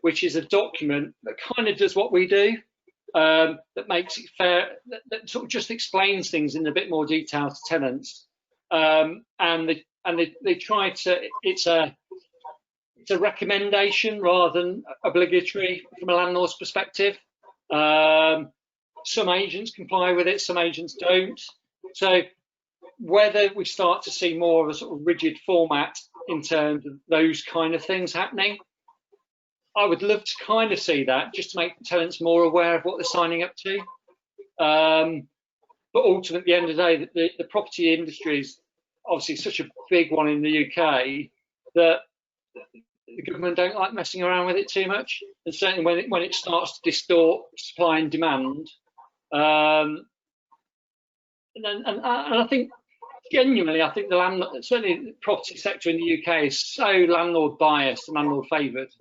which is a document that kind of does what we do, that makes it fair, that sort of just explains things in a bit more detail to tenants. And they try to, it's a recommendation rather than obligatory from a landlord's perspective. Some agents comply with it, some agents don't. So whether we start to see more of a sort of rigid format in terms of those kind of things happening, I would love to kind of see that, just to make tenants more aware of what they're signing up to. But ultimately, at the end of the day, the property industry is obviously such a big one in the UK that the government don't like messing around with it too much. And certainly when it starts to distort supply and demand, and I think genuinely, I think certainly the property sector in the UK is so landlord biased and landlord favoured.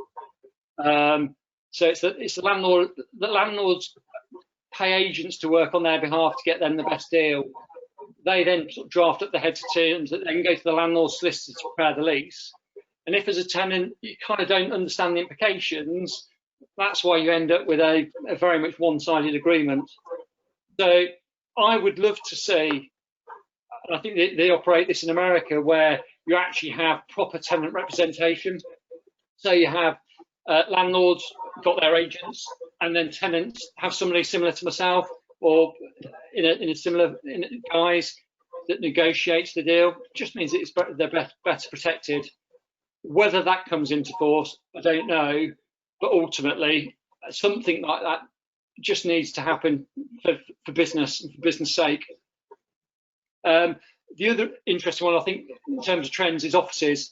So it's the landlord. The landlords pay agents to work on their behalf to get them the best deal. They then sort of draft up the heads of terms that they can go to the landlord solicitor to prepare the lease. And if as a tenant you kind of don't understand the implications, that's why you end up with a very much one-sided agreement. So I would love to see, and I think they operate this in America, where you actually have proper tenant representation. So you have landlords got their agents, and then tenants have somebody similar to myself or in a similar guise that negotiates the deal. Just means that they're better protected. Whether that comes into force, I don't know, but ultimately something like that just needs to happen for business and for business sake. The other interesting one, I think, in terms of trends is offices.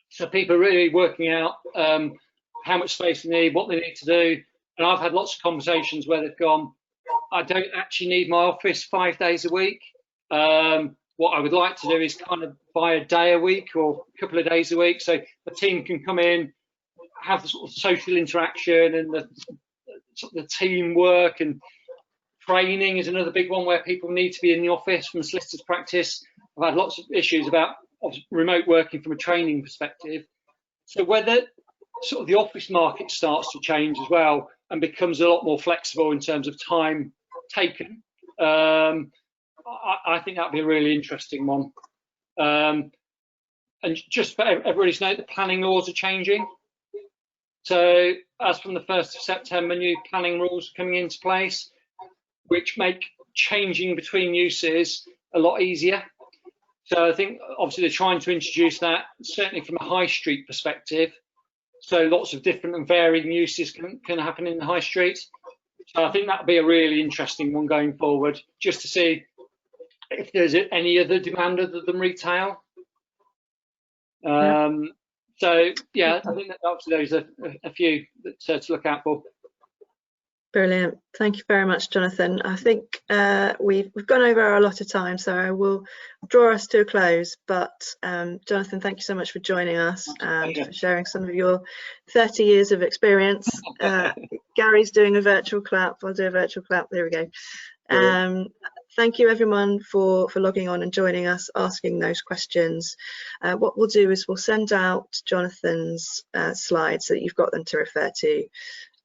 So people are really working out how much space they need, what they need to do. And I've had lots of conversations where they've gone, I don't actually need my office 5 days a week. What I would like to do is kind of buy a day a week or a couple of days a week, so the team can come in, have the sort of social interaction and the teamwork, and training is another big one where people need to be in the office from a solicitor's practice. I've had lots of issues about remote working from a training perspective. So whether sort of the office market starts to change as well and becomes a lot more flexible in terms of time taken, I think that'd be a really interesting one. And just for everybody's note, the planning laws are changing. So as from the 1st of September, new planning rules are coming into place, which make changing between uses a lot easier. So I think obviously they're trying to introduce that, certainly from a high street perspective. So lots of different and varying uses can happen in the high street. So I think that'll be a really interesting one going forward, just to see if there's any other demand other than retail. So yeah, I think that obviously there's a few that to look out for. Brilliant. Thank you very much, Jonathan. I think we've gone over our allotted time, so I will draw us to a close. But Jonathan, thank you so much for joining us and for sharing some of your 30 years of experience. Gary's doing a virtual clap. I'll do a virtual clap. There we go. Thank you everyone for logging on and joining us, asking those questions. What we'll do is we'll send out Jonathan's slides so that you've got them to refer to.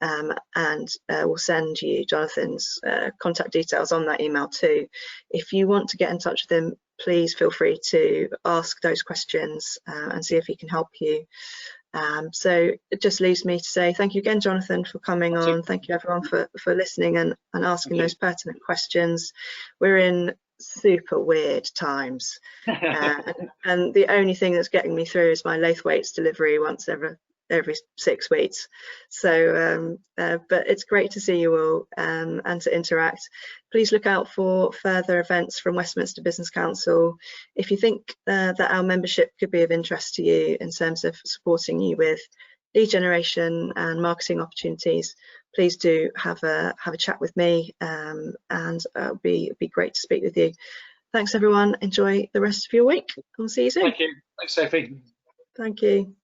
And we'll send you Jonathan's contact details on that email too. If you want to get in touch with him, please feel free to ask those questions and see if he can help you. So it just leaves me to say thank you again, Jonathan, for coming on. Thank you everyone for listening and asking those pertinent questions. We're in super weird times and the only thing that's getting me through is my Lathwaites delivery once every 6 weeks. So but it's great to see you all and to interact. Please look out for further events from Westminster Business Council. If you think that our membership could be of interest to you in terms of supporting you with lead generation and marketing opportunities, please do have a chat with me, and it'll be great to speak with you. Thanks everyone. Enjoy the rest of your week. We'll see you soon. Thank you. Thanks, Sophie. Thank you.